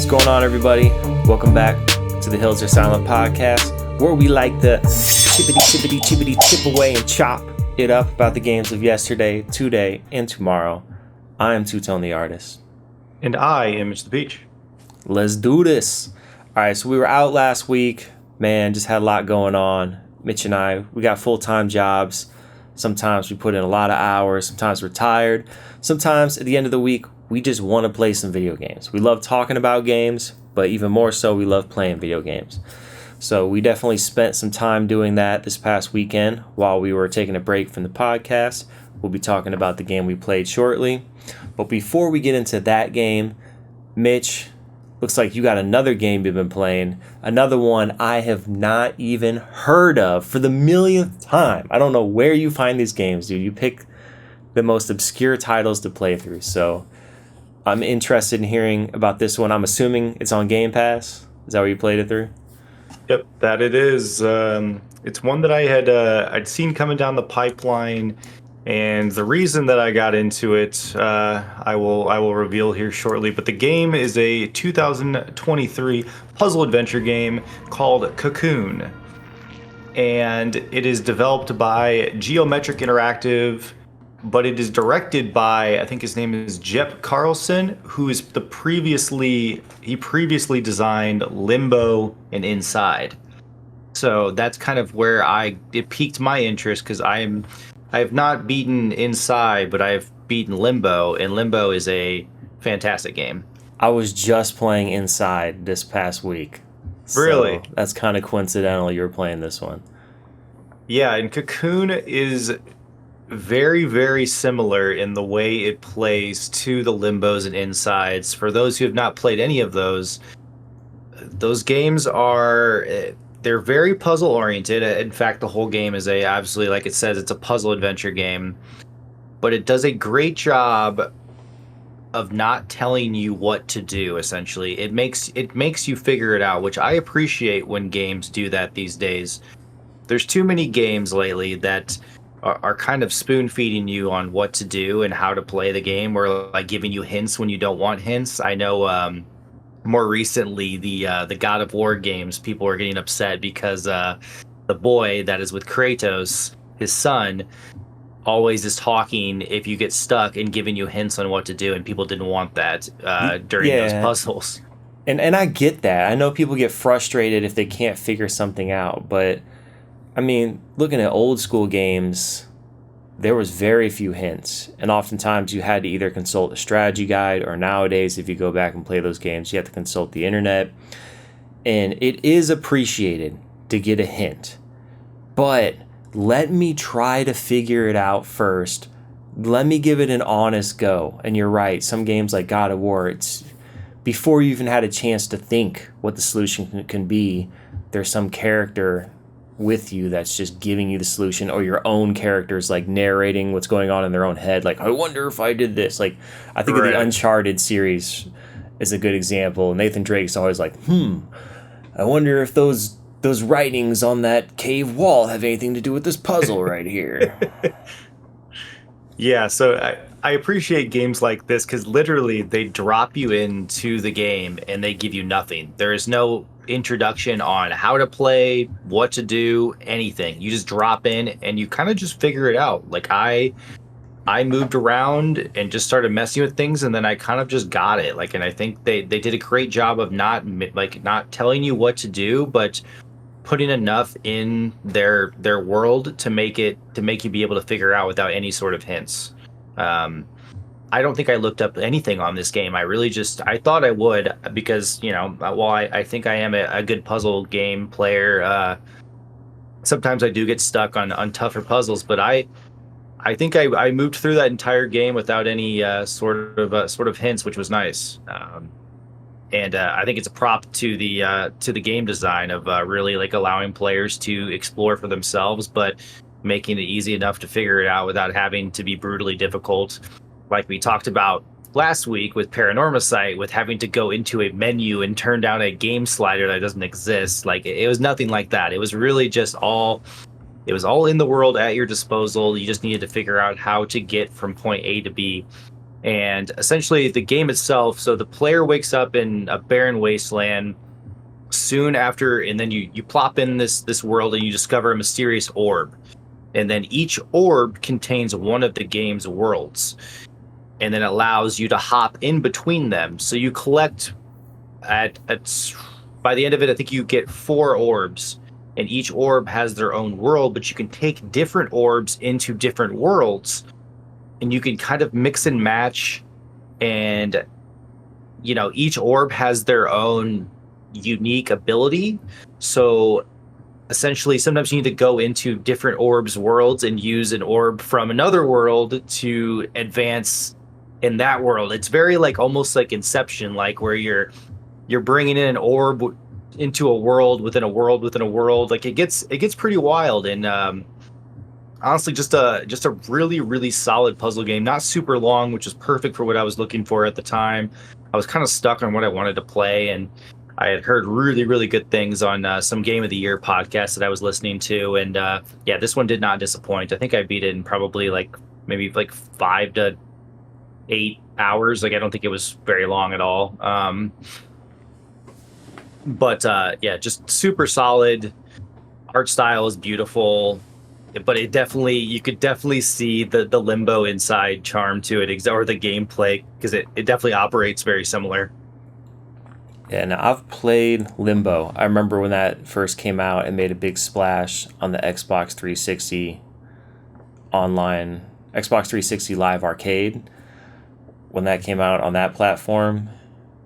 What's going on, everybody? Welcome back to the Hills Are Silent podcast, where we like to chippity chip away and chop it up about the games of yesterday, today, and tomorrow. I am Two-Tone the Artist. And I am Mitch the Peach. Let's do this. All right, so we were out last week. Man, just had a lot going on. Mitch and I, we got full-time jobs. Sometimes we put in a lot of hours. Sometimes we're tired. Sometimes at the end of the week, we just want to play some video games. We love talking about games, but even more so, we love playing video games. So we definitely spent some time doing that this past weekend while we were taking a break from the podcast. We'll be talking about the game we played shortly. But before we get into that game, Mitch, looks like you got another game you've been playing. Another one I have not even heard of for the millionth time. I don't know where you find these games, dude. You pick the most obscure titles to play through. So I'm interested in hearing about this one. I'm assuming it's on Game Pass. Is that where you played it through? Yep, that it is. It's one that I'd seen coming down the pipeline, and the reason that I got into it, I will reveal here shortly. But the game is a 2023 puzzle adventure game called Cocoon, and it is developed by Geometric Interactive. But it is directed by, I think his name is Jepp Carlson, who is previously designed Limbo and Inside. So that's kind of where it piqued my interest, because I have not beaten Inside, but I've beaten Limbo, and Limbo is a fantastic game. I was just playing Inside this past week. Really? So that's kind of coincidental you were playing this one. Yeah, and Cocoon is very, very similar in the way it plays to the Limbos and Insides. For those who have not played any of those games they're very puzzle oriented. In fact, the whole game is obviously, like it says, it's a puzzle adventure game, but it does a great job of not telling you what to do. Essentially, it makes you figure it out, which I appreciate when games do that these days. There's too many games lately that are kind of spoon feeding you on what to do and how to play the game, or like giving you hints when you don't want hints. I know more recently the God of War games, people are getting upset because the boy that is with Kratos, his son, always is talking if you get stuck and giving you hints on what to do, and people didn't want that during those puzzles. And I get that. I know people get frustrated if they can't figure something out, but I mean, looking at old school games, there was very few hints, and oftentimes you had to either consult a strategy guide, or nowadays, if you go back and play those games, you have to consult the internet. And it is appreciated to get a hint, but let me try to figure it out first. Let me give it an honest go. And you're right, some games like God of War, it's before you even had a chance to think what the solution can be, there's some character with you that's just giving you the solution, or your own characters like narrating what's going on in their own head, like, I wonder if I did this. Like, I think of the Uncharted series is a good example. Nathan Drake's always like, I wonder if those writings on that cave wall have anything to do with this puzzle right here. Yeah, so I appreciate games like this, because literally they drop you into the game and they give you nothing. There is no introduction on how to play, what to do, anything. You just drop in and you kind of just figure it out. Like I moved around and just started messing with things, and then I kind of just got it. Like, and I think they did a great job of not telling you what to do, but putting enough in their world to make you be able to figure out without any sort of hints. I don't think I looked up anything on this game. I thought I would, because, while I think I am a good puzzle game player, sometimes I do get stuck on tougher puzzles, but I think I moved through that entire game without any sort of hints, which was nice. And I think it's a prop to the game design of really like allowing players to explore for themselves, but making it easy enough to figure it out without having to be brutally difficult. Like we talked about last week with Paranormasight, with having to go into a menu and turn down a game slider that doesn't exist. Like, it was nothing like that. It was really just all in the world at your disposal. You just needed to figure out how to get from point A to B. And essentially, the game itself, so the player wakes up in a barren wasteland soon after, and then you plop in this world and you discover a mysterious orb. And then each orb contains one of the game's worlds, and then allows you to hop in between them. So you collect at by the end of it, I think you get 4 orbs, and each orb has their own world, but you can take different orbs into different worlds, and you can kind of mix and match. And each orb has their own unique ability. So essentially, sometimes you need to go into different orbs worlds and use an orb from another world to advance in that world. It's very like almost like Inception, like where you're bringing in an orb into a world within a world within a world. Like it gets pretty wild. And honestly, just a really really solid puzzle game. Not super long, which is perfect for what I was looking for at the time. I was kind of stuck on what I wanted to play, and I had heard really really good things on some Game of the Year podcasts that I was listening to. And yeah, this one did not disappoint. I think I beat it in probably maybe 5 to 8 hours. Like I don't think it was very long at all. But yeah, just super solid. Art style is beautiful, but you could definitely see the Limbo Inside charm to it, or the gameplay, because it definitely operates very similar. Yeah, now I've played Limbo. I remember when that first came out and made a big splash on the Xbox 360 online, Xbox 360 Live Arcade, when that came out on that platform.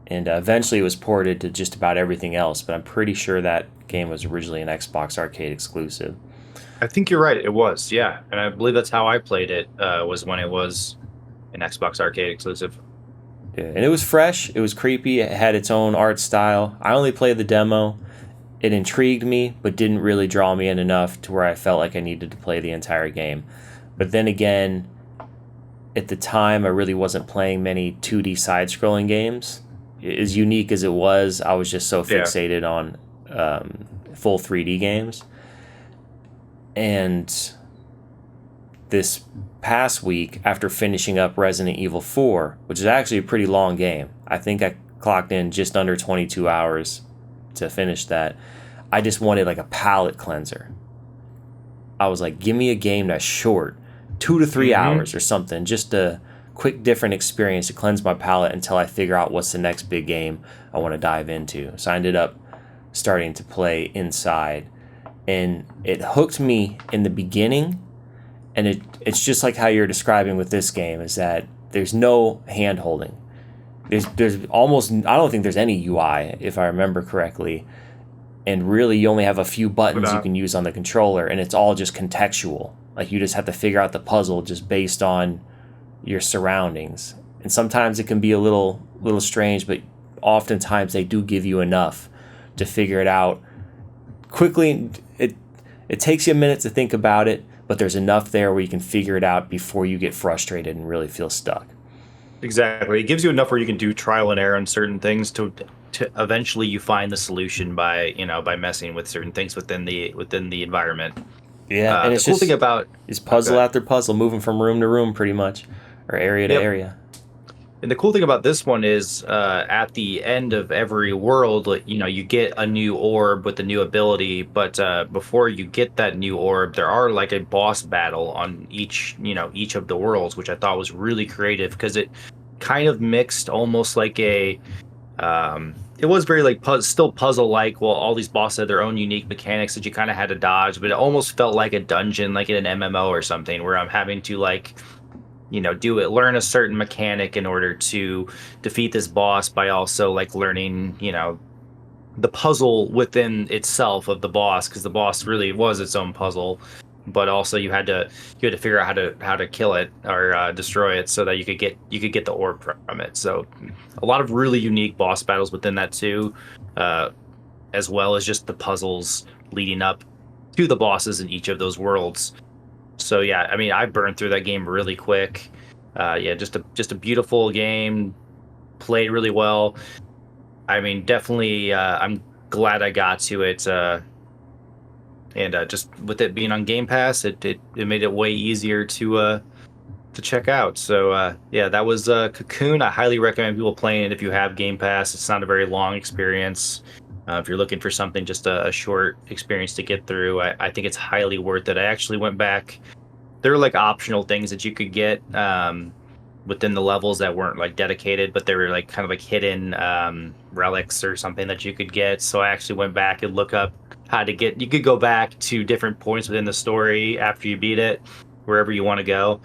And eventually it was ported to just about everything else, but I'm pretty sure that game was originally an Xbox Arcade exclusive. I think you're right. It was, yeah, and I believe that's how I played it. Was when it was an Xbox Arcade exclusive. Yeah, and it was fresh. It was creepy. It had its own art style. I only played the demo. It intrigued me, but didn't really draw me in enough to where I felt like I needed to play the entire game. But then again, at the time, I really wasn't playing many 2D side-scrolling games. As unique as it was, I was just so fixated on full 3D games. And this past week, after finishing up Resident Evil 4, which is actually a pretty long game, I think I clocked in just under 22 hours to finish that. I just wanted like a palate cleanser. I was like, give me a game that's short, 2 to 3 hours or something, just a quick different experience to cleanse my palate until I figure out what's the next big game I want to dive into. So I ended up starting to play Inside, and it hooked me in the beginning. And it's just like how you're describing with this game, is that there's no hand holding. There's almost, I don't think there's any UI, if I remember correctly. And really you only have a few buttons you can use on the controller, and it's all just contextual. Like you just have to figure out the puzzle just based on your surroundings. And sometimes it can be a little strange, but oftentimes they do give you enough to figure it out quickly. It takes you a minute to think about it, but there's enough there where you can figure it out before you get frustrated and really feel stuck. Exactly. It gives you enough where you can do trial and error on certain things to eventually you find the solution by messing with certain things within the environment. Yeah, and the cool thing about it's puzzle after puzzle, moving from room to room pretty much, or area to area. And the cool thing about this one is at the end of every world, you get a new orb with a new ability. But before you get that new orb, there are like a boss battle on each of the worlds, which I thought was really creative because it kind of mixed almost like a. It was very like still puzzle like. Well, all these bosses had their own unique mechanics that you kind of had to dodge, but it almost felt like a dungeon, like in an MMO or something, where I'm having to learn a certain mechanic in order to defeat this boss, by also like learning, the puzzle within itself of the boss, because the boss really was its own puzzle. But also you had to figure out how to kill it or destroy it so that you could get the orb from it. So a lot of really unique boss battles within that too, as well as just the puzzles leading up to the bosses in each of those worlds. So yeah, I mean, I burned through that game really quick. Yeah, just a beautiful game, played really well. I mean, definitely, I'm glad I got to it. And just with it being on Game Pass, it made it way easier to to check out. So yeah, that was Cocoon. I highly recommend people playing it if you have Game Pass. It's not a very long experience. If you're looking for something, just a short experience to get through, I think it's highly worth it. I actually went back. There were like optional things that you could get within the levels that weren't like dedicated, but they were like kind of like hidden relics or something that you could get. So I actually went back and look up how to get. You could go back to different points within the story after you beat it, wherever you want to go.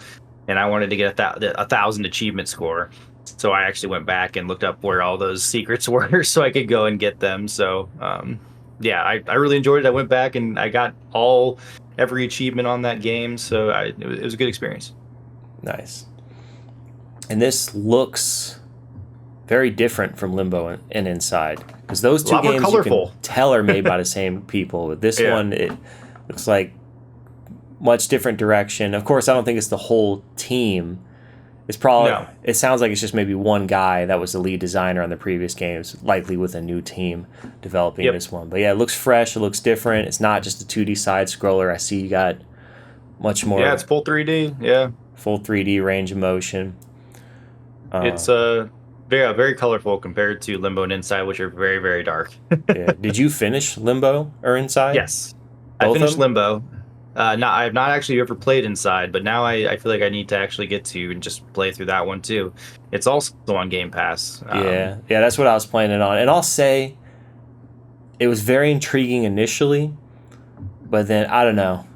And I wanted to get a 1,000 achievement score. So I actually went back and looked up where all those secrets were so I could go and get them. So yeah, I really enjoyed it. I went back and I got every achievement on that game. So it was a good experience. Nice. And this looks very different from Limbo and Inside, because those two games you can tell are made by the same people. But this one, it looks like much different direction. Of course, I don't think it's the whole team. It's probably It sounds like it's just maybe one guy that was the lead designer on the previous games, likely with a new team developing this one. But yeah, it looks fresh. It looks different. It's not just a 2D side scroller. I see you got much more. Yeah, it's full 3D. Yeah, full 3D range of motion. It's very colorful compared to Limbo and Inside, which are very, very dark. Yeah. Did you finish Limbo or Inside? Yes, I finished Limbo. I have not actually ever played Inside, but now I feel like I need to actually get to and just play through that one too. It's also on Game Pass. Yeah, that's what I was playing it on. And I'll say it was very intriguing initially, but then, I don't know,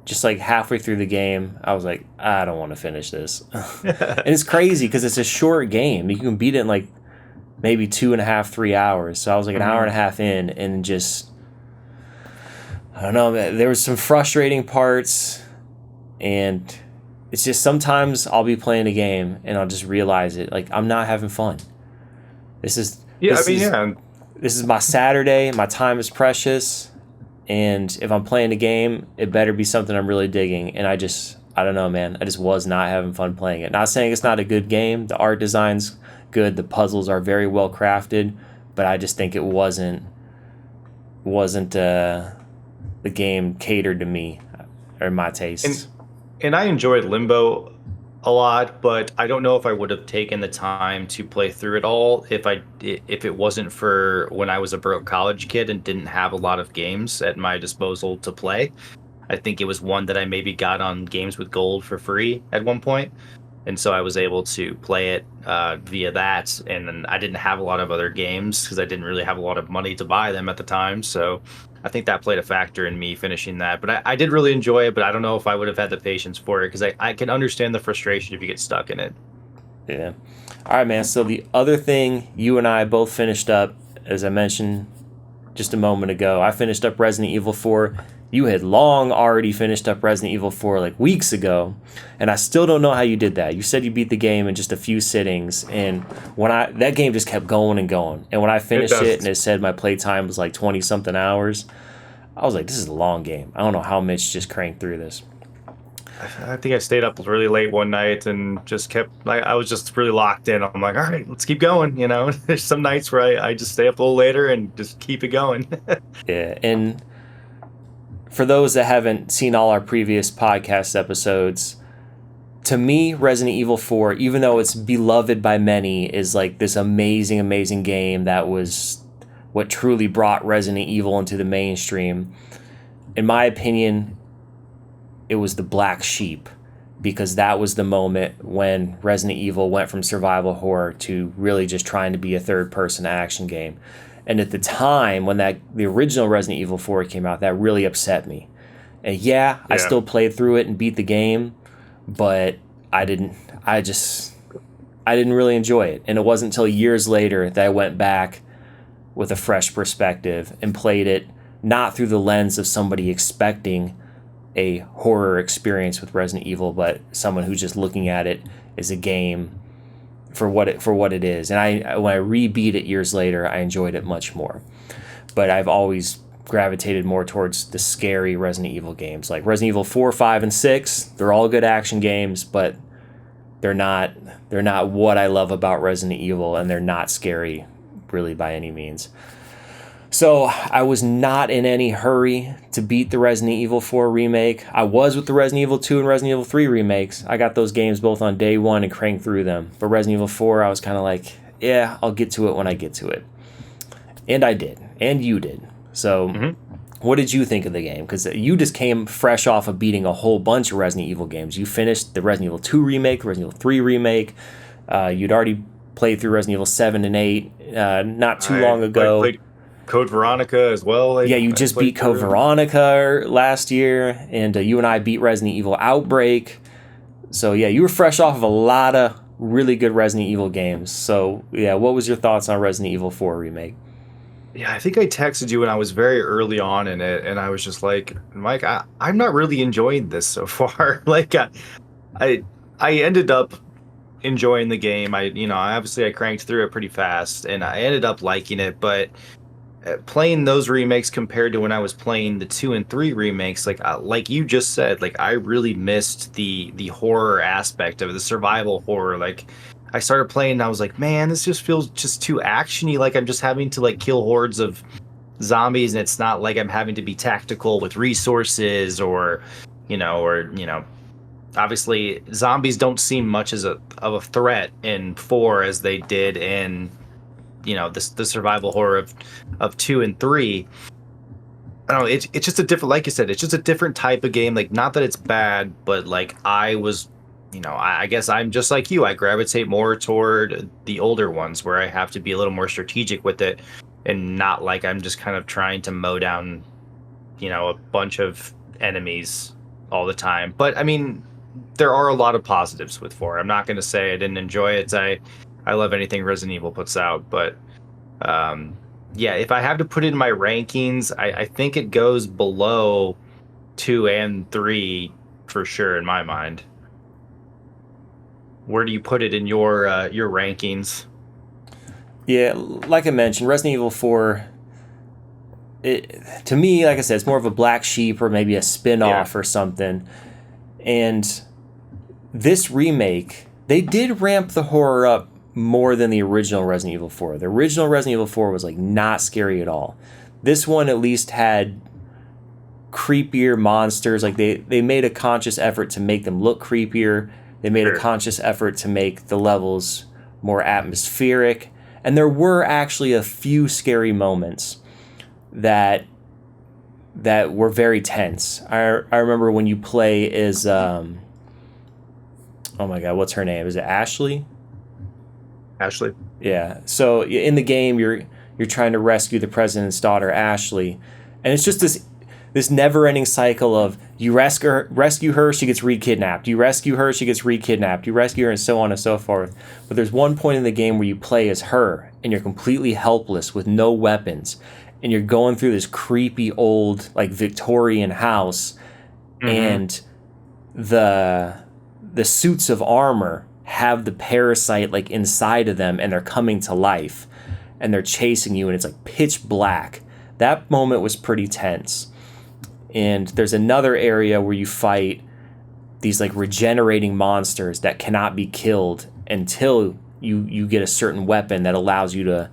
just like halfway through the game, I was like, I don't want to finish this. And it's crazy because it's a short game. You can beat it in like maybe 2.5, 3 hours. So I was like an hour and a half in, and just, I don't know, there was some frustrating parts, and it's just sometimes I'll be playing a game and I'll just realize it. Like, I'm not having fun. This is my Saturday. My time is precious. And if I'm playing a game, it better be something I'm really digging. And I don't know, man. I just was not having fun playing it. Not saying it's not a good game. The art design's good. The puzzles are very well crafted. But I just think it wasn't the game catered to me or my tastes. And I enjoyed Limbo a lot, but I don't know if I would have taken the time to play through it all if it wasn't for when I was a broke college kid and didn't have a lot of games at my disposal to play. I think it was one that I maybe got on Games with Gold for free at one point, and so I was able to play it via that. And then I didn't have a lot of other games because I didn't really have a lot of money to buy them at the time. So I think that played a factor in me finishing that. But I did really enjoy it, but I don't know if I would have had the patience for it because I can understand the frustration if you get stuck in it. Yeah. All right, man. So the other thing you and I both finished up, as I mentioned just a moment ago, I finished up Resident Evil 4. You had long already finished up Resident Evil 4 like weeks ago, and I still don't know how you did that. You said you beat the game in just a few sittings, and that game just kept going and going. And when I finished it and it said my playtime was like 20-something hours, I was like, this is a long game. I don't know how Mitch just cranked through this. I think I stayed up really late one night and just I was just really locked in. I'm like, all right, let's keep going. You know, there's some nights where I just stay up a little later and just keep it going. Yeah, and for those that haven't seen all our previous podcast episodes, to me, Resident Evil 4, even though it's beloved by many, is like this amazing, amazing game that was what truly brought Resident Evil into the mainstream. In my opinion, it was the black sheep, because that was the moment when Resident Evil went from survival horror to really just trying to be a third-person action game. And at the time when the original Resident Evil 4 came out, that really upset me. And I still played through it and beat the game, but I didn't really enjoy it. And it wasn't until years later that I went back with a fresh perspective and played it not through the lens of somebody expecting a horror experience with Resident Evil, but someone who's just looking at it as a game for what it is. And when I rebeat it years later, I enjoyed it much more. But I've always gravitated more towards the scary Resident Evil games, like Resident Evil 4, 5, and 6. They're all good action games, but they're not what I love about Resident Evil, and they're not scary really by any means. So I was not in any hurry to beat the Resident Evil 4 remake. I was with the Resident Evil 2 and Resident Evil 3 remakes. I got those games both on day one and cranked through them. But Resident Evil 4, I was kind of like, yeah, I'll get to it when I get to it. And I did. And you did. So what did you think of the game? Because you just came fresh off of beating a whole bunch of Resident Evil games. You finished the Resident Evil 2 remake, Resident Evil 3 remake. You'd already played through Resident Evil 7 and 8 not too long ago. Played Code Veronica as well. Yeah, you just beat Code Veronica last year, and you and I beat Resident Evil Outbreak. So yeah, you were fresh off of a lot of really good Resident Evil games. So yeah, what was your thoughts on Resident Evil 4 Remake? Yeah, I think I texted you when I was very early on in it, and I was just like, Mike, I'm not really enjoying this so far. Like, I ended up enjoying the game. I cranked through it pretty fast, and I ended up liking it, but playing those remakes compared to when I was playing the 2 and 3 remakes, like you just said, like I really missed the horror aspect of the survival horror. Like I started playing and I was like, man, this just feels just too actiony. Like I'm just having to like kill hordes of zombies, and it's not like I'm having to be tactical with resources or obviously zombies don't seem much of a threat in 4 as they did in the survival horror of 2 and 3. I don't know, it's just a different, like you said, it's just a different type of game. Like, not that it's bad, but like I was, I guess I'm just like you. I gravitate more toward the older ones where I have to be a little more strategic with it, and not like I'm just kind of trying to mow down, a bunch of enemies all the time. But I mean, there are a lot of positives with 4. I'm not going to say I didn't enjoy it. I love anything Resident Evil puts out, but yeah, if I have to put it in my rankings, I think it goes below 2 and 3 for sure in my mind. Where do you put it in your rankings? Yeah, like I mentioned, Resident Evil 4, to me, like I said, it's more of a black sheep or maybe a spin-off or something. And this remake, they did ramp the horror up more than the original Resident Evil 4. The original Resident Evil 4 was like not scary at all. This one at least had creepier monsters. Like they made a conscious effort to make them look creepier. They made a conscious effort to make the levels more atmospheric. And there were actually a few scary moments that were very tense. I remember when you play as oh my god, what's her name? Is it Ashley? Ashley. Yeah. So in the game, you're trying to rescue the president's daughter, Ashley, and it's just this never-ending cycle of you rescue her, she gets re-kidnapped. You rescue her, she gets re-kidnapped. You rescue her, and so on and so forth. But there's one point in the game where you play as her, and you're completely helpless with no weapons, and you're going through this creepy old like Victorian house, and the suits of armor have the parasite like inside of them, and they're coming to life and they're chasing you, and it's like pitch black. That moment was pretty tense. And there's another area where you fight these like regenerating monsters that cannot be killed until you get a certain weapon that allows you to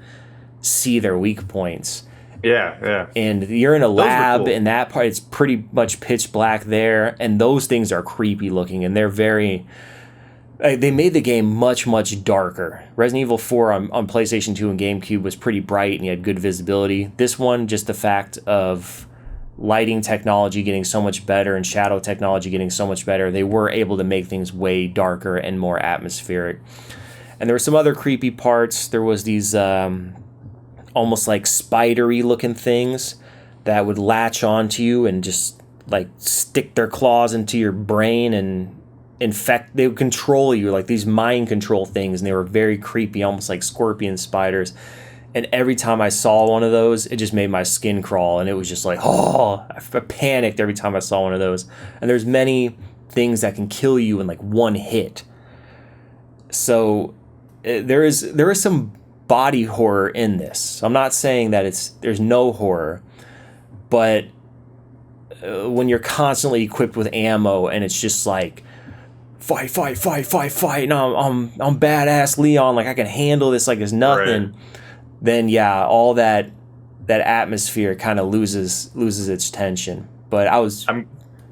see their weak points. Yeah. And you're in a lab, and that part, it's pretty much pitch black there, and those things are creepy looking, and they're very... They made the game much, much darker. Resident Evil 4 on PlayStation 2 and GameCube was pretty bright, and you had good visibility. This one, just the fact of lighting technology getting so much better and shadow technology getting so much better, they were able to make things way darker and more atmospheric. And there were some other creepy parts. There was these almost like spidery looking things that would latch onto you and just like stick their claws into your brain and infect. They would control you, like these mind control things, and they were very creepy, almost like scorpion spiders. And every time I saw one of those, it just made my skin crawl, and it was just like, oh, I panicked every time I saw one of those. And there's many things that can kill you in like one hit. So there is some body horror in this. I'm not saying that there's no horror, but when you're constantly equipped with ammo and it's just like fight, and I'm badass Leon, like I can handle this like it's nothing. Right. Then yeah, all that that atmosphere kind of loses its tension. But I'm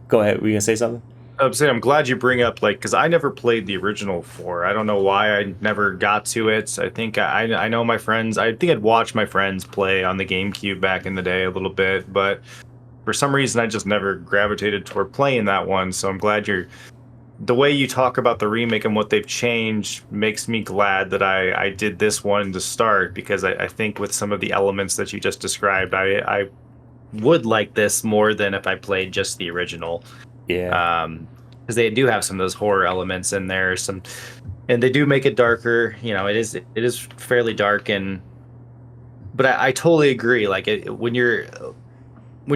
go ahead. Were you gonna say something? I'm saying I'm glad you bring up like because I never played the original four. I don't know why I never got to it. I think I know my friends. I think I'd watched my friends play on the GameCube back in the day a little bit, but for some reason I just never gravitated toward playing that one. So I'm glad the way you talk about the remake and what they've changed makes me glad that I did this one to start because I think with some of the elements that you just described, I would like this more than if I played just the original. Yeah. Because they do have some of those horror elements in there, and they do make it darker. It is fairly dark, but I totally agree. Like when you're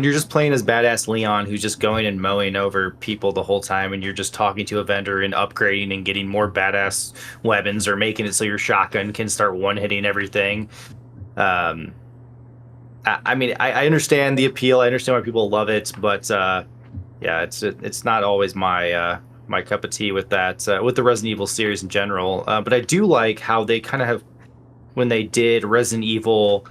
just playing as badass Leon, who's just going and mowing over people the whole time, and you're just talking to a vendor and upgrading and getting more badass weapons or making it so your shotgun can start one-hitting everything. I mean, I understand the appeal. I understand why people love it, but yeah, it's not always my cup of tea with that with the Resident Evil series in general. But I do like how they kind of have when they did Resident Evil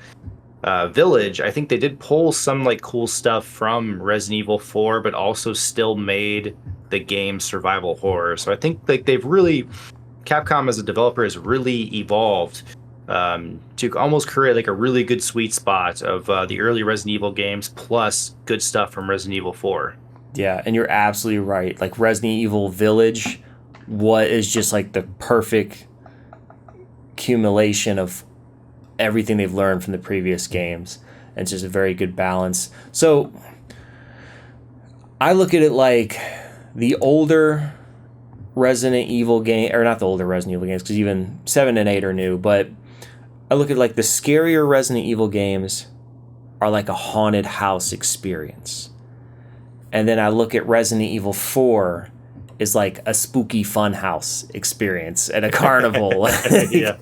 Village. I think they did pull some like cool stuff from Resident Evil 4, but also still made the game survival horror. So I think like Capcom as a developer has really evolved to almost create like a really good sweet spot of the early Resident Evil games plus good stuff from Resident Evil 4. Yeah, and you're absolutely right. Like Resident Evil Village, what is just like the perfect accumulation of everything they've learned from the previous games. And it's just a very good balance. So I look at it like the older Resident Evil game, or not the older Resident Evil games, because even 7 and 8 are new, but I look at like the scarier Resident Evil games are like a haunted house experience. And then I look at Resident Evil 4 is like a spooky funhouse experience at a carnival. Yeah.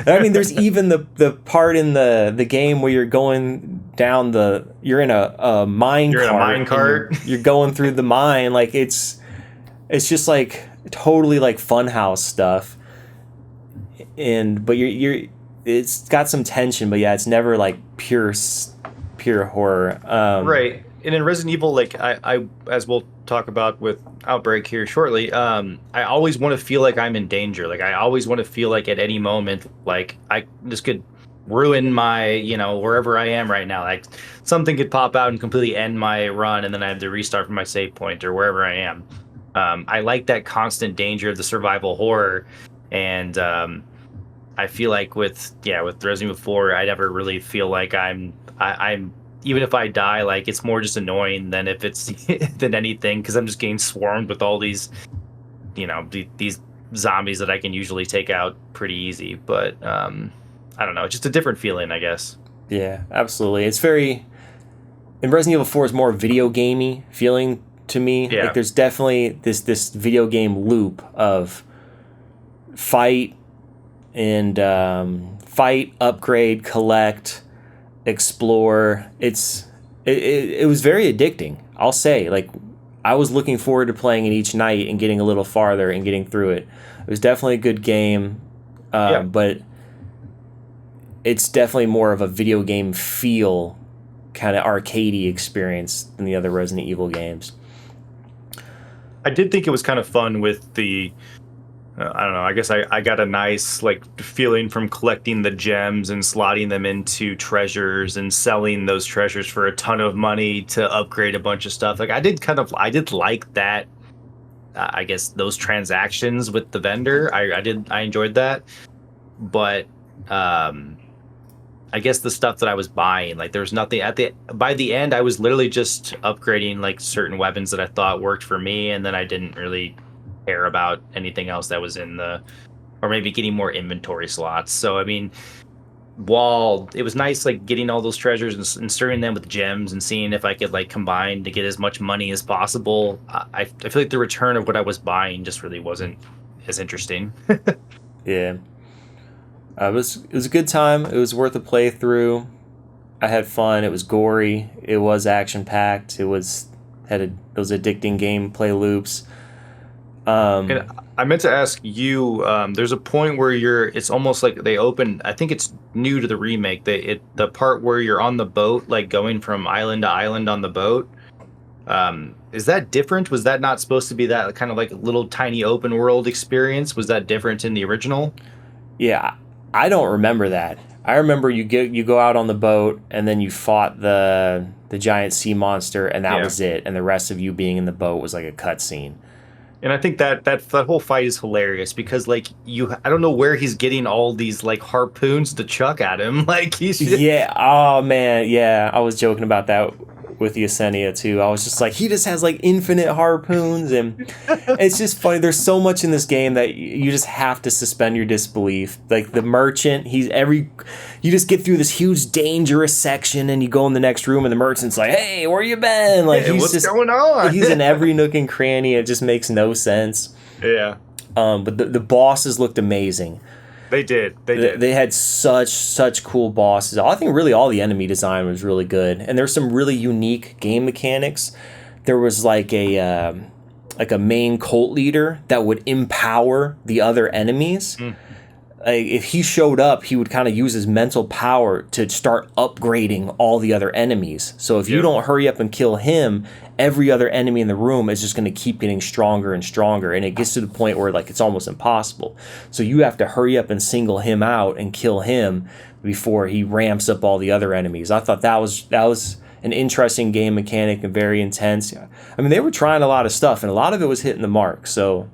I mean, there's even the part in the game where you're going down you're in a mine You're cart. in a mine cart. You're going through the mine. Like it's just like totally like funhouse stuff. But it's got some tension, but yeah, it's never like pure horror. Right. And in Resident Evil, like I as we'll talk about with Outbreak here shortly, I always want to feel like I'm in danger. Like I always want to feel like at any moment, like this could ruin my, wherever I am right now. Like something could pop out and completely end my run, and then I have to restart from my save point or wherever I am. I like that constant danger of the survival horror, and I feel like with Resident Evil 4, I never really feel like I'm even if I die, like it's more just annoying than if it's than anything because I'm just getting swarmed with all these, these zombies that I can usually take out pretty easy. But I don't know, just a different feeling, I guess. Yeah, absolutely. It's very in Resident Evil 4 is more video gamey feeling to me. Yeah. Like there's definitely this video game loop of fight and upgrade, collect, explore. It was very addicting, I'll say. Like I was looking forward to playing it each night and getting a little farther and getting through it. It was definitely a good game, but it's definitely more of a video game feel kind of arcadey experience than the other Resident Evil games. I did think it was kind of fun with the I don't know. I guess I got a nice like feeling from collecting the gems and slotting them into treasures and selling those treasures for a ton of money to upgrade a bunch of stuff. Like I did like that. I guess those transactions with the vendor. I enjoyed that, but I guess the stuff that I was buying, like there was nothing by the end. I was literally just upgrading like certain weapons that I thought worked for me, and then I didn't really care about anything else that was or maybe getting more inventory slots. So I mean, while it was nice like getting all those treasures and inserting them with gems and seeing if I could like combine to get as much money as possible, I feel like the return of what I was buying just really wasn't as interesting. Yeah. It was a good time. It was worth a playthrough. I had fun. It was gory. It was action packed. It had those addicting gameplay loops. And I meant to ask you, there's a point where it's almost like they open, I think it's new to the remake, the part where you're on the boat, like going from island to island on the boat. Is that different? Was that not supposed to be that kind of like little tiny open world experience? Was that different in the original? Yeah, I don't remember that. I remember you go out on the boat and then you fought the giant sea monster and that Yeah. was it. And the rest of you being in the boat was like a cutscene. And I think that whole fight is hilarious because like I don't know where he's getting all these like harpoons to chuck at him. Like he's just, Yeah. Oh man. Yeah. I was joking about that with Yesenia too. I was just like, he just has like infinite harpoons, and it's just funny. There's so much in this game that you just have to suspend your disbelief. Like the merchant, you just get through this huge dangerous section, and you go in the next room, and the merchant's like, "Hey, where you been?" Like hey, he's what's just going on? he's in every nook and cranny. It just makes no sense. Yeah, But the bosses looked amazing. they did. They did. They had such cool bosses. I think really all the enemy design was really good, and there's some really unique game mechanics. There was like a main cult leader that would empower the other enemies. Like if he showed up, he would kind of use his mental power to start upgrading all the other enemies. So if you don't hurry up and kill him, every other enemy in the room is just going to keep getting stronger and stronger, and it gets to the point where like it's almost impossible. So you have to hurry up and single him out and kill him before he ramps up all the other enemies. I thought that was an interesting game mechanic and very intense. I mean, they were trying a lot of stuff, and a lot of it was hitting the mark. So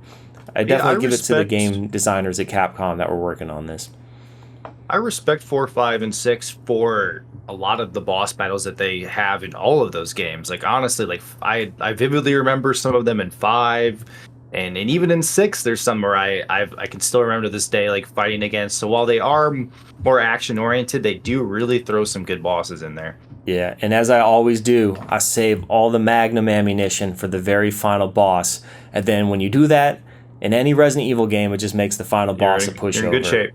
I definitely give it to the game designers at Capcom that were working on this. I respect 4, 5, and 6 for a lot of the boss battles that they have in all of those games. Like honestly, like I vividly remember some of them in 5, and even in 6, there's some where I can still remember to this day like fighting against. So while they are more action oriented, they do really throw some good bosses in there. Yeah, and as I always do, I save all the Magnum ammunition for the very final boss, and then when you do that in any Resident Evil game, it just makes the final boss a pushover. You're in good shape.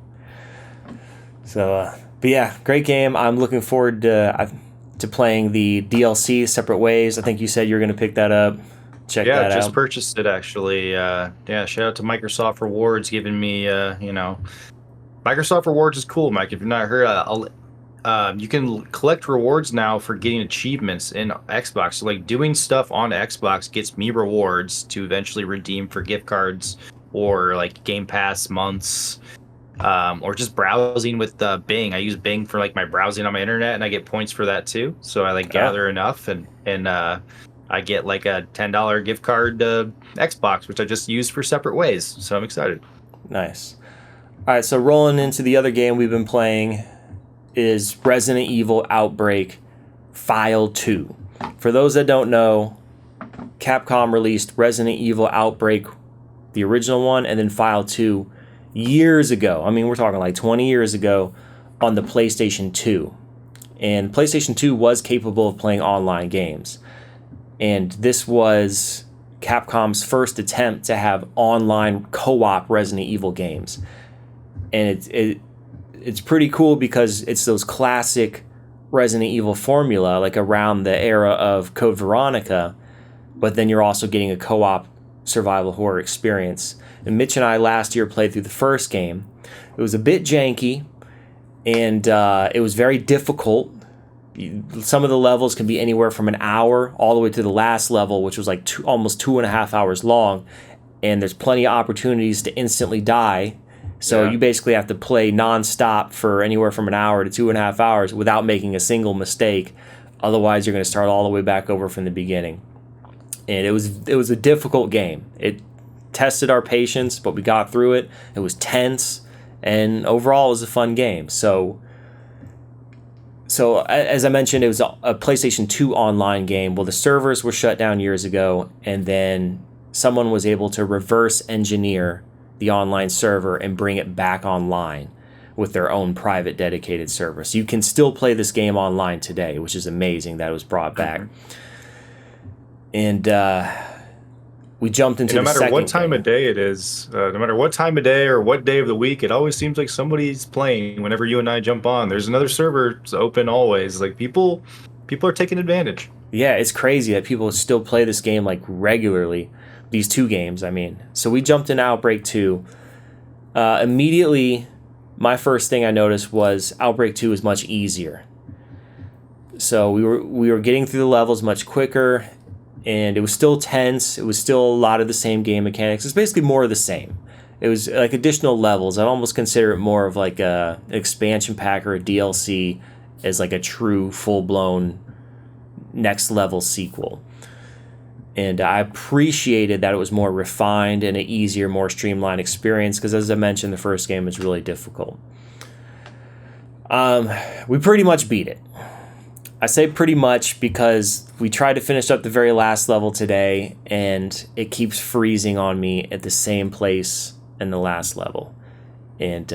So, but yeah, great game. I'm looking forward to playing the DLC Separate Ways. I think you said you're going to pick that up. Check that out. Yeah, just purchased it actually. Yeah, shout out to Microsoft Rewards giving me, Microsoft Rewards is cool, Mike. If you've not heard, you can collect rewards now for getting achievements in Xbox. So like doing stuff on Xbox gets me rewards to eventually redeem for gift cards or like Game Pass months. Or just browsing with Bing. I use Bing for like my browsing on my internet, and I get points for that too. So I like gather enough, and I get like a $10 gift card to Xbox, which I just use for Separate Ways. So I'm excited. Nice. All right, so rolling into the other game we've been playing is Resident Evil Outbreak File 2. For those that don't know, Capcom released Resident Evil Outbreak, the original one, and then File 2 years ago. I mean, we're talking like 20 years ago on the PlayStation 2. And PlayStation 2 was capable of playing online games. And this was Capcom's first attempt to have online co-op Resident Evil games. And it's pretty cool because it's those classic Resident Evil formula, like around the era of Code Veronica, but then you're also getting a co-op survival horror experience. And Mitch and I last year played through the first game. It was a bit janky, and it was very difficult. Some of the levels can be anywhere from an hour all the way to the last level, which was like almost 2.5 hours long, and there's plenty of opportunities to instantly die. So you basically have to play nonstop for anywhere from an hour to 2.5 hours without making a single mistake. Otherwise, you're going to start all the way back over from the beginning. And it was a difficult game. It tested our patience, but we got through it. It was tense, and overall, it was a fun game. So as I mentioned, it was a PlayStation 2 online game. Well, the servers were shut down years ago, and then someone was able to reverse engineer the online server and bring it back online with their own private dedicated server. So you can still play this game online today, which is amazing that it was brought back. And we jumped into no matter what time of day it is, no matter what time of day or what day of the week, it always seems like somebody's playing whenever you and I jump on. There's another server open always. Like people are taking advantage. Yeah, it's crazy that people still play this game like regularly. these two games, I mean. So we jumped into Outbreak 2. Immediately, my first thing I noticed was Outbreak 2 is much easier. So we were getting through the levels much quicker, and it was still tense. It was still a lot of the same game mechanics. It's basically more of the same. It was like additional levels. I'd almost consider it more of like an expansion pack or a DLC as like a true full-blown next level sequel. And I appreciated that it was more refined and an easier, more streamlined experience because, as I mentioned, the first game was really difficult. We pretty much beat it. I say pretty much because we tried to finish up the very last level today, and it keeps freezing on me at the same place in the last level. And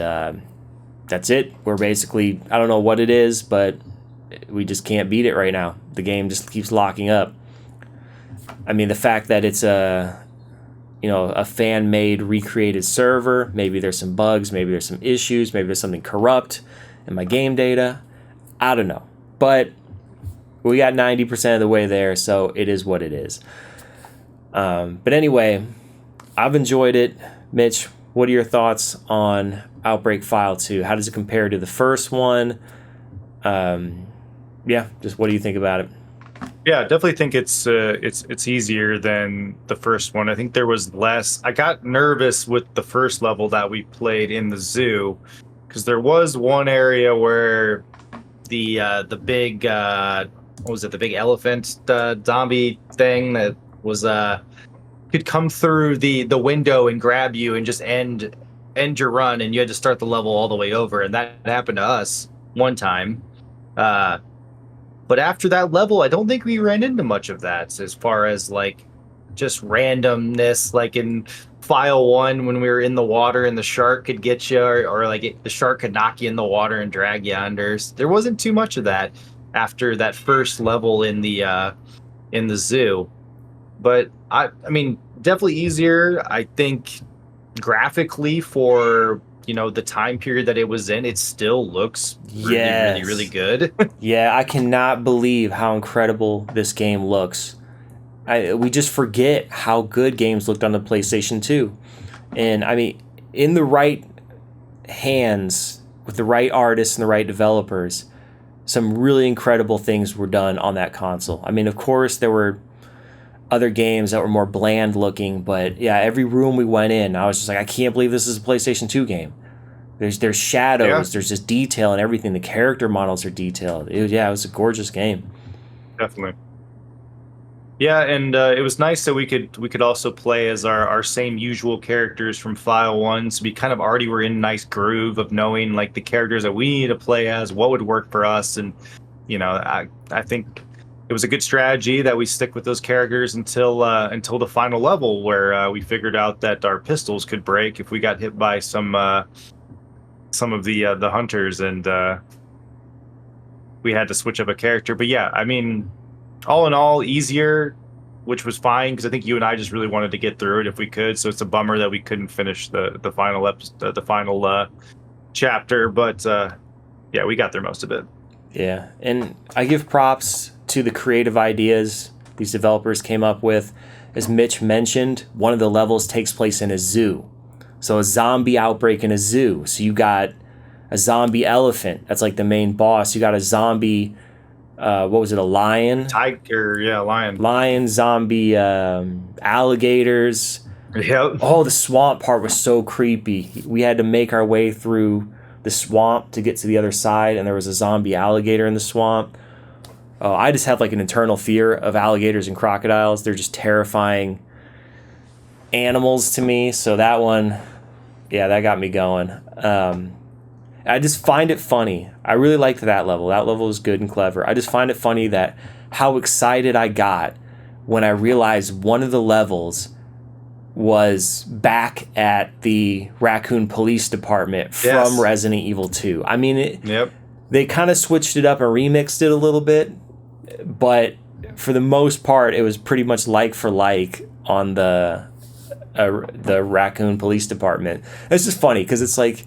that's it. We're basically, I don't know what it is, but we just can't beat it right now. The game just keeps locking up. I mean, the fact that it's a fan-made, recreated server, maybe there's some bugs, maybe there's some issues, maybe there's something corrupt in my game data. I don't know. But we got 90% of the way there, so it is what it is. But anyway, I've enjoyed it. Mitch, what are your thoughts on Outbreak File 2? How does it compare to the first one? Just what do you think about it? Yeah, I definitely think it's easier than the first one. I think there was less. I got nervous with the first level that we played in the zoo because there was one area where the big what was it? The big elephant zombie thing that was could come through the window and grab you and just end your run, and you had to start the level all the way over, and that happened to us one time. But after that level, I don't think we ran into much of that as far as like just randomness, like in File 1 when we were in the water and the shark could get you, or like the shark could knock you in the water and drag you under. There wasn't too much of that after that first level in the zoo. But I mean, definitely easier. I think graphically for the time period that it was in, it still looks really good. Yeah, I cannot believe how incredible this game looks. We just forget how good games looked on the PlayStation 2. And I mean, in the right hands, with the right artists and the right developers, some really incredible things were done on that console. I mean, of course, there were other games that were more bland looking, but yeah, every room we went in, I was just like, I can't believe this is a PlayStation 2 game. There's shadows, there's just detail and everything. The character models are detailed. It was a gorgeous game. Definitely. Yeah, and it was nice that we could also play as our same usual characters from File 1, so we kind of already were in a nice groove of knowing like the characters that we need to play as, what would work for us, and I think it was a good strategy that we stick with those characters until the final level where we figured out that our pistols could break if we got hit by some of the hunters, and we had to switch up a character. But yeah, I mean, all in all, easier, which was fine because I think you and I just really wanted to get through it if we could. So it's a bummer that we couldn't finish the final chapter, but yeah, we got through most of it. Yeah, and I give props to the creative ideas these developers came up with. As Mitch mentioned, one of the levels takes place in a zoo. So a zombie outbreak in a zoo. So you got a zombie elephant. That's like the main boss. You got a zombie, what was it, a lion? Tiger, yeah, lion. Lion, zombie, alligators. Yep. Oh, the swamp part was so creepy. We had to make our way through the swamp to get to the other side, and there was a zombie alligator in the swamp. Oh, I just have like an internal fear of alligators and crocodiles. They're just terrifying animals to me. So that one, yeah, that got me going. I just find it funny. I really liked that level. That level was good and clever. I just find it funny that how excited I got when I realized one of the levels was back at the Raccoon Police Department from Resident Evil 2. I mean, they kind of switched it up and remixed it a little bit, but for the most part, it was pretty much like for like on the Raccoon Police Department. It's just funny because it's like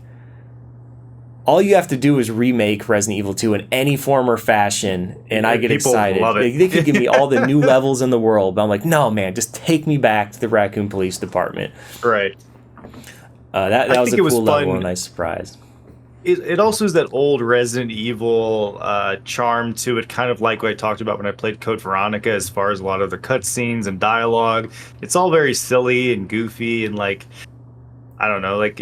all you have to do is remake Resident Evil 2 in any form or fashion, and I get People excited. love it. They could give me all the new levels in the world, but I'm like, no, man, just take me back to the Raccoon Police Department. Right. That was a cool level, and a nice surprise. It also is that old Resident Evil charm to it, kind of like what I talked about when I played Code Veronica, as far as a lot of the cutscenes and dialogue. It's all very silly and goofy, and like, I don't know, like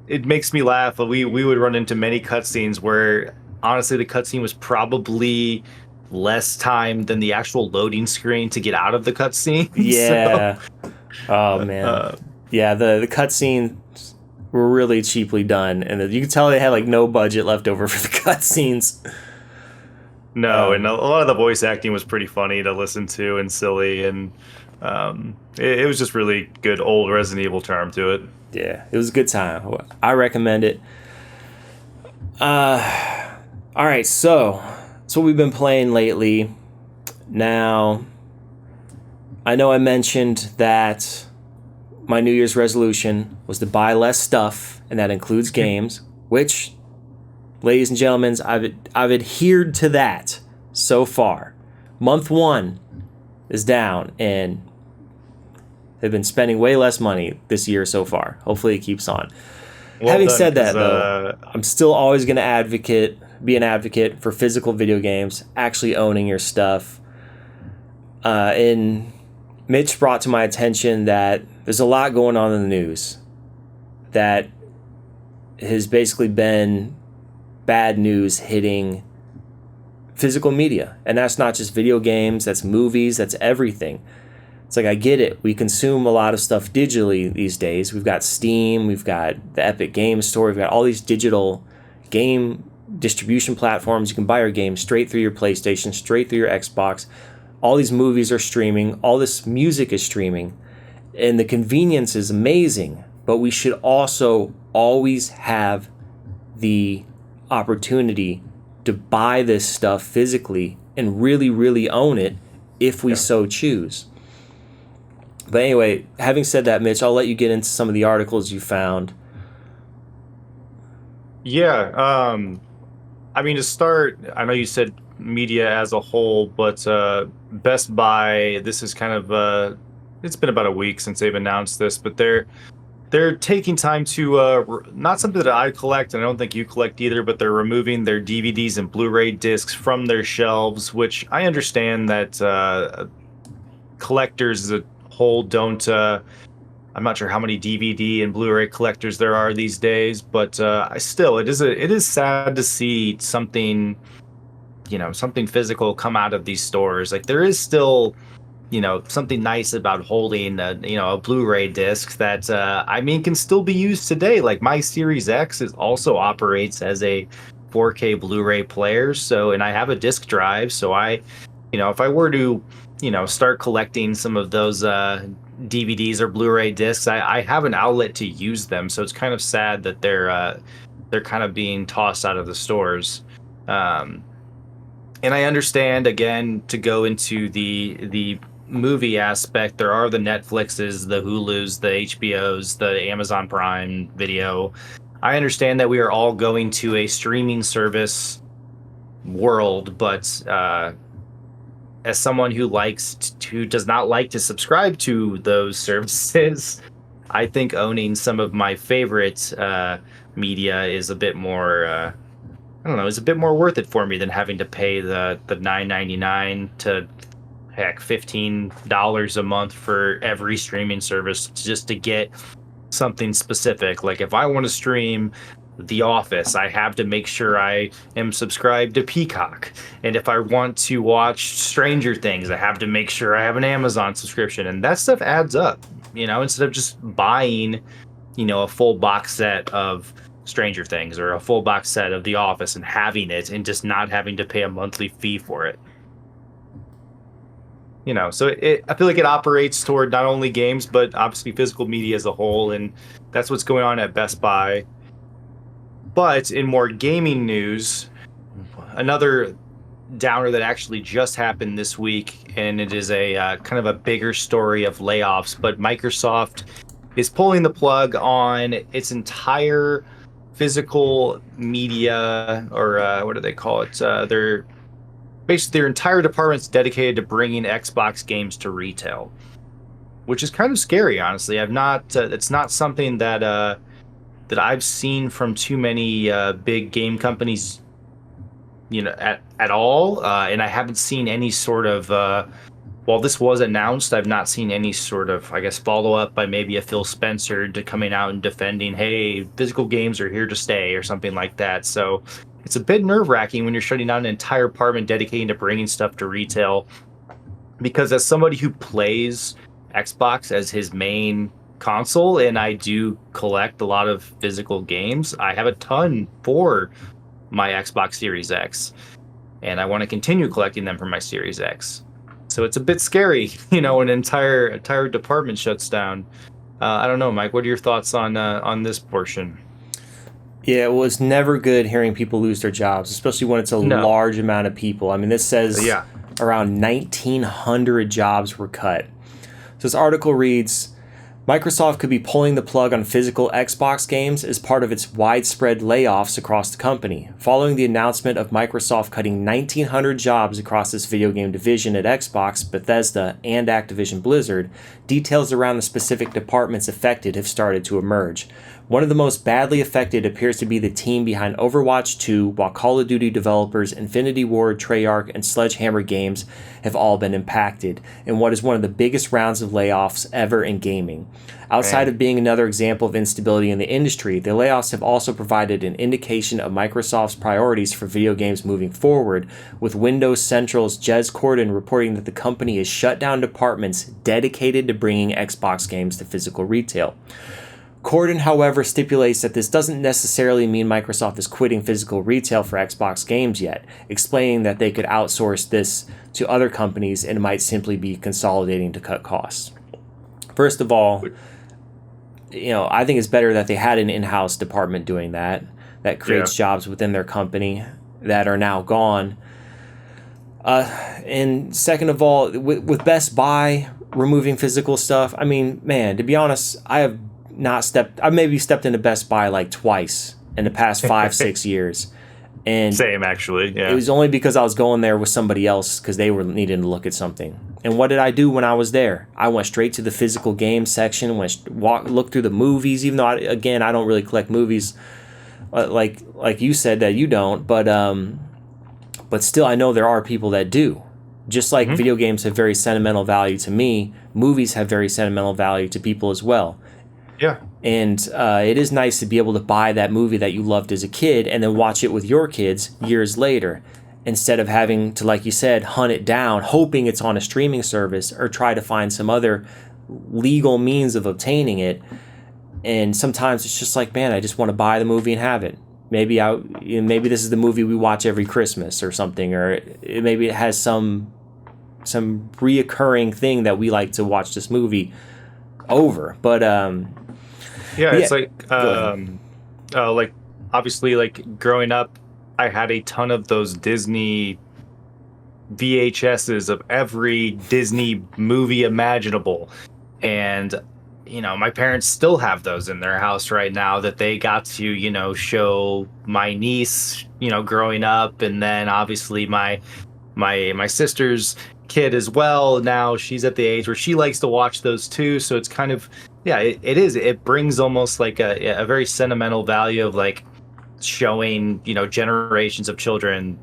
it makes me laugh. We would run into many cutscenes where honestly the cutscene was probably less time than the actual loading screen to get out of the cutscene. Yeah. So, oh man. Yeah, the cutscene were really cheaply done, and you could tell they had like no budget left over for the cutscenes. No, and a lot of the voice acting was pretty funny to listen to and silly, and it was just really good old Resident Evil charm to it. Yeah, it was a good time. I recommend it. All right, so that's what we've been playing lately. Now, I know I mentioned that my New Year's resolution was to buy less stuff, and that includes games, which, ladies and gentlemen, I've adhered to that so far. Month 1 is down, and they've been spending way less money this year so far. Hopefully it keeps on. Well Having done, said that, though, I'm still always going to be an advocate for physical video games, actually owning your stuff. And Mitch brought to my attention that there's a lot going on in the news that has basically been bad news hitting physical media. And that's not just video games, that's movies, that's everything. It's like, I get it. We consume a lot of stuff digitally these days. We've got Steam, we've got the Epic Games Store, we've got all these digital game distribution platforms. You can buy your games straight through your PlayStation, straight through your Xbox. All these movies are streaming, all this music is streaming, and the convenience is amazing, but we should also always have the opportunity to buy this stuff physically and really, really own it if we so choose. But anyway, having said that, Mitch, I'll let you get into some of the articles you found. Yeah, I mean, to start, I know you said media as a whole, but Best Buy, this is kind of it's been about a week since they've announced this, but they're taking time to not something that I collect, and I don't think you collect either, but they're removing their DVDs and Blu-ray discs from their shelves, which I understand that collectors as a whole don't. I'm not sure how many DVD and Blu-ray collectors there are these days, but it is sad to see something physical come out of these stores. Like, there is still, something nice about holding a Blu-ray disc that can still be used today. Like, my Series X also operates as a 4K Blu-ray player, and I have a disc drive, so if I were to start collecting some of those DVDs or Blu-ray discs, I have an outlet to use them. So it's kind of sad that they're kind of being tossed out of the stores. And I understand, again, to go into the movie aspect, there are the Netflixes, the Hulus, the HBOs, the Amazon Prime Video. I understand that we are all going to a streaming service world, but as someone who does not like to subscribe to those services, I think owning some of my favorite media is a bit more, is a bit more worth it for me than having to pay the $9.99 to heck $15 a month for every streaming service just to get something specific. Like, if I want to stream The Office, I have to make sure I am subscribed to Peacock. And if I want to watch Stranger Things, I have to make sure I have an Amazon subscription. And that stuff adds up, instead of just buying, a full box set of Stranger Things or a full box set of The Office and having it and just not having to pay a monthly fee for it. So I feel like it operates toward not only games, but obviously physical media as a whole. And that's what's going on at Best Buy. But in more gaming news, another downer that actually just happened this week, and it is a kind of a bigger story of layoffs, but Microsoft is pulling the plug on its entire physical media, or what do they call it? Their entire department's dedicated to bringing Xbox games to retail, which is kind of scary, honestly. I've not. It's not something that I've seen from too many big game companies, at all. And I haven't seen any sort of. While this was announced, I've not seen any sort of, I guess, follow up by maybe a Phil Spencer to coming out and defending, hey, physical games are here to stay or something like that. So it's a bit nerve wracking when you're shutting down an entire department dedicating to bringing stuff to retail. Because as somebody who plays Xbox as his main console, and I do collect a lot of physical games, I have a ton for my Xbox Series X, and I want to continue collecting them for my Series X. So it's a bit scary, an entire department shuts down. I don't know, Mike. What are your thoughts on this portion? Yeah, well, it's never good hearing people lose their jobs, especially when it's a large amount of people. I mean, this says around 1,900 jobs were cut. So this article reads, Microsoft could be pulling the plug on physical Xbox games as part of its widespread layoffs across the company. Following the announcement of Microsoft cutting 1,900 jobs across its video game division at Xbox, Bethesda, and Activision Blizzard, details around the specific departments affected have started to emerge. One of the most badly affected appears to be the team behind Overwatch 2, while Call of Duty developers Infinity Ward, Treyarch, and Sledgehammer Games have all been impacted in what is one of the biggest rounds of layoffs ever in gaming. Outside of being another example of instability in the industry, the layoffs have also provided an indication of Microsoft's priorities for video games moving forward, with Windows Central's Jez Corden reporting that the company has shut down departments dedicated to bringing Xbox games to physical retail. Corden, however, stipulates that this doesn't necessarily mean Microsoft is quitting physical retail for Xbox games yet, explaining that they could outsource this to other companies and might simply be consolidating to cut costs. First of all, I think it's better that they had an in-house department doing that creates jobs within their company that are now gone. And second of all, with Best Buy removing physical stuff, I mean, man, to be honest, I've maybe stepped into Best Buy like twice in the past 5-6 years. And same, actually. Yeah. It was only because I was going there with somebody else because they were needing to look at something. And what did I do when I was there? I went straight to the physical game section, looked through the movies, even though, I don't really collect movies like you said that you don't. But still, I know there are people that do. Just like video games have very sentimental value to me, movies have very sentimental value to people as well. Yeah. And it is nice to be able to buy that movie that you loved as a kid and then watch it with your kids years later, instead of having to, like you said, hunt it down, hoping it's on a streaming service or try to find some other legal means of obtaining it. And sometimes it's just like, man, I just want to buy the movie and have it. Maybe this is the movie we watch every Christmas or something, or maybe it has some reoccurring thing that we like to watch this movie over. But it's like obviously, like growing up, I had a ton of those Disney VHSs of every Disney movie imaginable, and my parents still have those in their house right now that they got to show my niece growing up, and then obviously my sister's kid as well. Now she's at the age where she likes to watch those too, so it's kind of it brings almost like a very sentimental value of like showing generations of children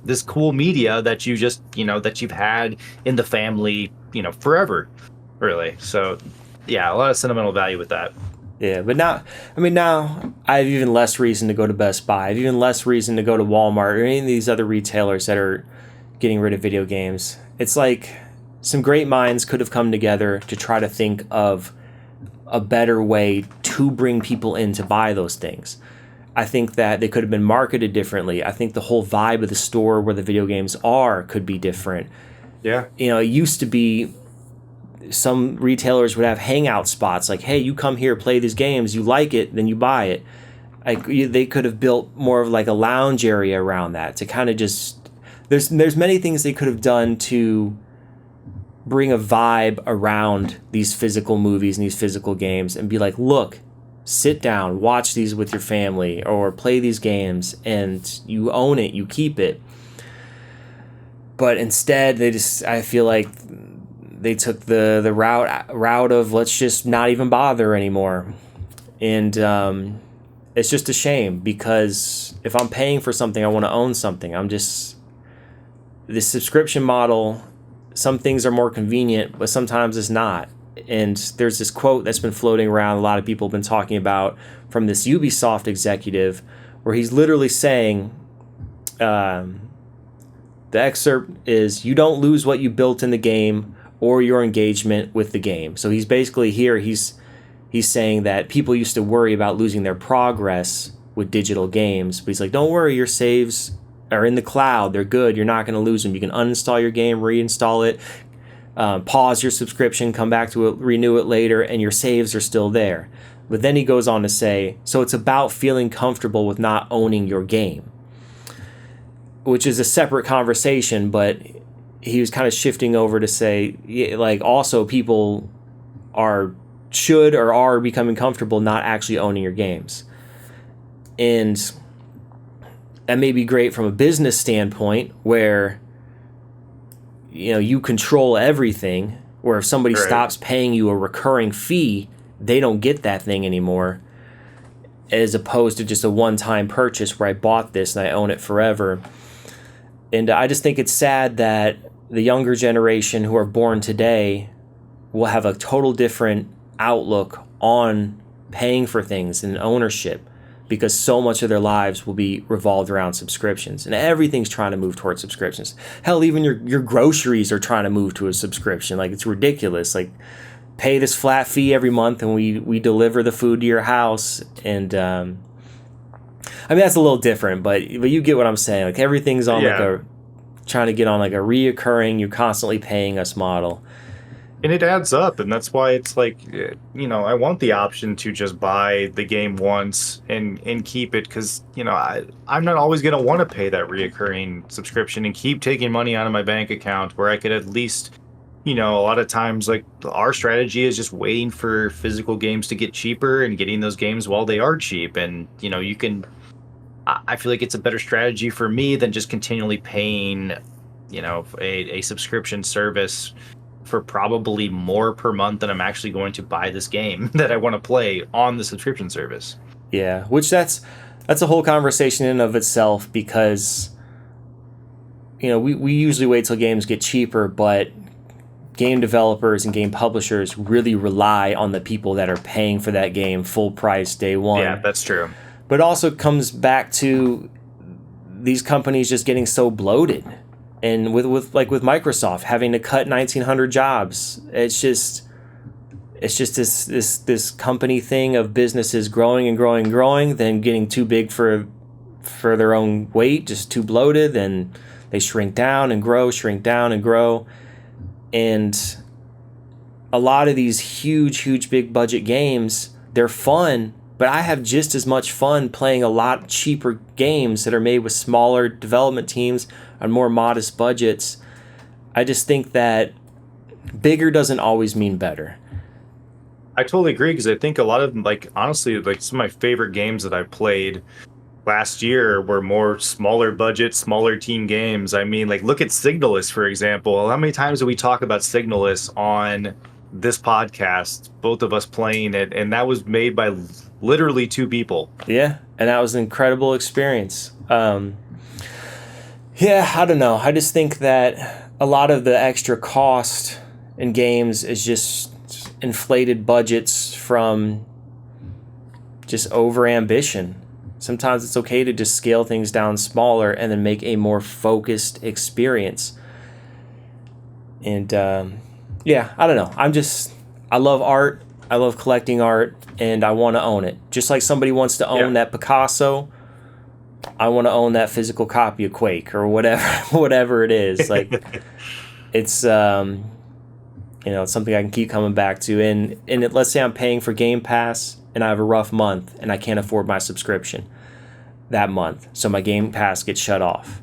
this cool media that you just that you've had in the family forever, really. So a lot of sentimental value with that. Yeah, but now I have even less reason to go to Best Buy. I have even less reason to go to Walmart or any of these other retailers that are getting rid of video games. It's like some great minds could have come together to try to think of a better way to bring people in to buy those things. I think that they could have been marketed differently. I think the whole vibe of the store where the video games are could be different. Yeah. It used to be some retailers would have hangout spots like, hey, you come here, play these games, you like it, then you buy it. They could have built more of like a lounge area around that to kind of just... There's many things they could have done to bring a vibe around these physical movies and these physical games and be like, look, sit down, watch these with your family, or play these games, and you own it, you keep it. But instead, I feel like they took the route of let's just not even bother anymore. And it's just a shame, because if I'm paying for something, I want to own something. This subscription model, some things are more convenient, but sometimes it's not. And there's this quote that's been floating around, a lot of people have been talking about, from this Ubisoft executive, where he's literally saying, the excerpt is, "You don't lose what you built in the game or your engagement with the game." So he's basically here, he's saying that people used to worry about losing their progress with digital games, but he's like, don't worry, your saves are in the cloud, they're good, you're not going to lose them. You can uninstall your game, reinstall it, pause your subscription, come back to it, renew it later, and your saves are still there. But then he goes on to say, so it's about feeling comfortable with not owning your game, which is a separate conversation, but he was kind of shifting over to say, like, also people should or are becoming comfortable not actually owning your games. And that may be great from a business standpoint, where you control everything, where if somebody stops paying you a recurring fee, they don't get that thing anymore, as opposed to just a one-time purchase where I bought this and I own it forever. And I just think it's sad that the younger generation who are born today will have a total different outlook on paying for things and ownership, because so much of their lives will be revolved around subscriptions, and everything's trying to move towards subscriptions. Hell, even your groceries are trying to move to a subscription. Like, it's ridiculous. Like, pay this flat fee every month and we deliver the food to your house. And I mean, that's a little different, but you get what I'm saying. Like, everything's on trying to get on like a reoccurring, you're constantly paying us model. And it adds up, and that's why it's like, I want the option to just buy the game once and keep it, because, I'm not always going to want to pay that reoccurring subscription and keep taking money out of my bank account, where I could at least, a lot of times, like, our strategy is just waiting for physical games to get cheaper and getting those games while they are cheap. And, I feel like it's a better strategy for me than just continually paying, a subscription service for probably more per month than I'm actually going to buy this game that I want to play on the subscription service. Yeah, which that's a whole conversation in and of itself, because we usually wait till games get cheaper, but game developers and game publishers really rely on the people that are paying for that game full price day one. Yeah, that's true. But it also comes back to these companies just getting so bloated. And with Microsoft having to cut 1,900 jobs, it's just this company thing of businesses growing and growing and growing, then getting too big for their own weight, just too bloated, then they shrink down and grow, shrink down and grow. And a lot of these huge big budget games, they're fun, but I have just as much fun playing a lot cheaper games that are made with smaller development teams on more modest budgets. I just think that bigger doesn't always mean better. I totally agree, because I think a lot of, honestly, some of my favorite games that I played last year were more smaller budget, smaller team games. I mean, look at Signalist, for example. How many times do we talk about Signalist on this podcast, both of us playing it, and that was made by literally 2 people. Yeah, and that was an incredible experience. Yeah, I don't know. I just think that a lot of the extra cost in games is just inflated budgets from just over ambition. Sometimes it's okay to just scale things down smaller and then make a more focused experience. And yeah, I don't know. I love art. I love collecting art, and I want to own it. Just like somebody wants to own that Picasso, I want to own that physical copy of Quake or whatever it is. Like, it's it's something I can keep coming back to. And let's say I'm paying for Game Pass and I have a rough month and I can't afford my subscription that month, so my Game Pass gets shut off.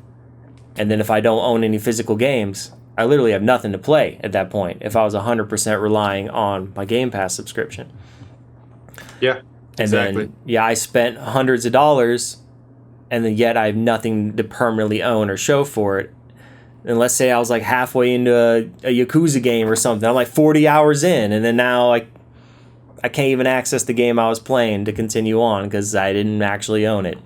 And then if I don't own any physical games, I literally have nothing to play at that point if I was 100% relying on my Game Pass subscription. Yeah. And Exactly. then, yeah, I spent hundreds of dollars, and then yet I have nothing to permanently own or show for it. And let's say I was like halfway into a Yakuza game or something. I'm like 40 hours in, and then now I can't even access the game I was playing to continue on because I didn't actually own it.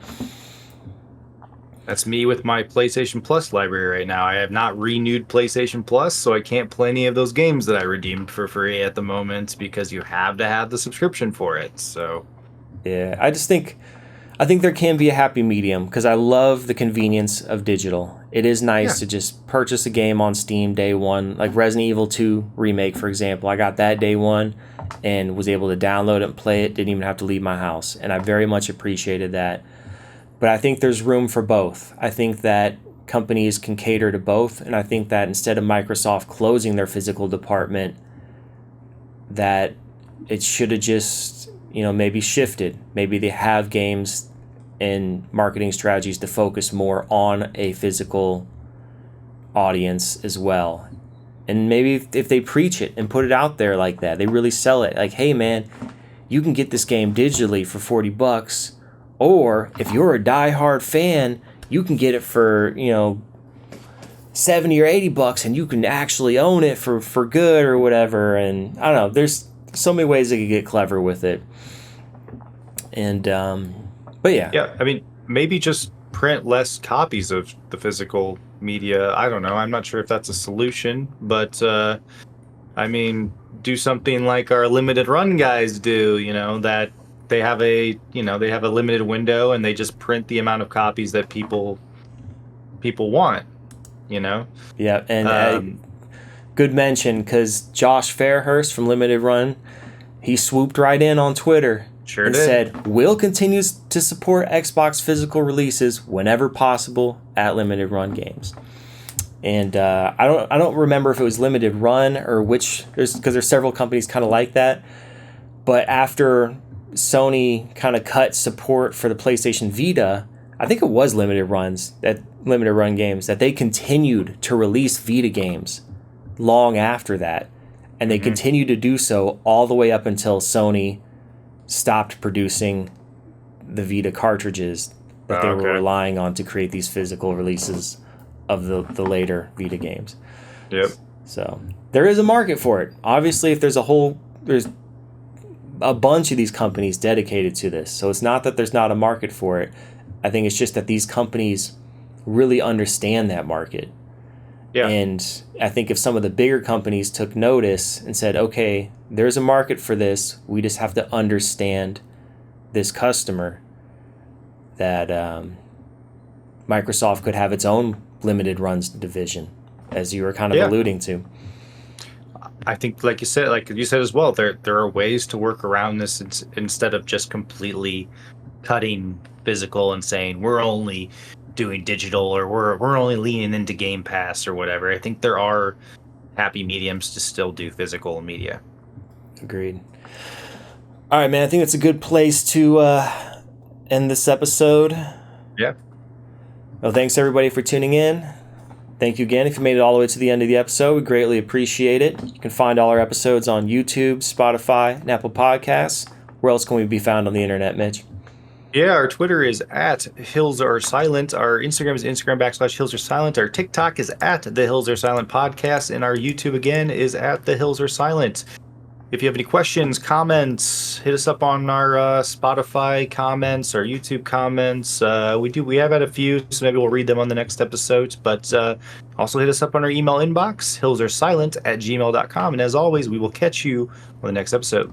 That's me with my PlayStation Plus library right now. I have not renewed PlayStation Plus, so I can't play any of those games that I redeemed for free at the moment because you have to have the subscription for it. So, Yeah, I think there can be a happy medium because I love the convenience of digital. It is nice to just purchase a game on Steam day one, like Resident Evil 2 Remake, for example. I got that day one and was able to download it and play it, didn't even have to leave my house. And I very much appreciated that. But I think there's room for both. I think that companies can cater to both. And I think that instead of Microsoft closing their physical department, that it should have just, maybe shifted. Maybe they have games and marketing strategies to focus more on a physical audience as well. And maybe if they preach it and put it out there like that, they really sell it. Like, hey man, you can get this game digitally for $40. Or if you're a diehard fan, you can get it for, 70 or $80 and you can actually own it for good or whatever. And I don't know, there's so many ways they could get clever with it. And but yeah. Yeah, I mean, maybe just print less copies of the physical media. I don't know. I'm not sure if that's a solution, but I mean, do something like our limited run guys do, that they have a limited window and they just print the amount of copies that people want, Yeah, and good mention because Josh Fairhurst from Limited Run, he swooped right in on Twitter and said, "We'll continue to support Xbox physical releases whenever possible at Limited Run games." And I don't remember if it was Limited Run or which, because there's several companies kind of like that. But after Sony kind of cut support for the PlayStation Vita, I think it was Limited Run games that they continued to release Vita games long after that, and they continued to do so all the way up until Sony stopped producing the Vita cartridges that they were relying on to create these physical releases of the later Vita games. Yep. So there is a market for it. Obviously, if there's a bunch of these companies dedicated to this. So it's not that there's not a market for it. I think it's just that these companies really understand that market. Yeah. And I think if some of the bigger companies took notice and said, okay, there's a market for this, we just have to understand this customer, that Microsoft could have its own limited runs division, as you were kind of alluding to. I think, like you said as well, there are ways to work around this instead of just completely cutting physical and saying we're only doing digital or we're only leaning into Game Pass or whatever. I think there are happy mediums to still do physical media. Agreed. All right, man. I think it's a good place to end this episode. Yeah. Well, thanks everybody for tuning in. Thank you again. If you made it all the way to the end of the episode, we greatly appreciate it. You can find all our episodes on YouTube, Spotify, and Apple Podcasts. Where else can we be found on the internet, Mitch? Yeah, our Twitter is at Hills Are Silent. Our Instagram is Instagram.com/Hills Are Silent. Our TikTok is at The Hills Are Silent Podcast. And our YouTube, again, is at The Hills Are Silent. If you have any questions, comments, hit us up on our Spotify comments, our YouTube comments. We have had a few, so maybe we'll read them on the next episode. But also hit us up on our email inbox, hillsaresilent@gmail.com. And as always, we will catch you on the next episode.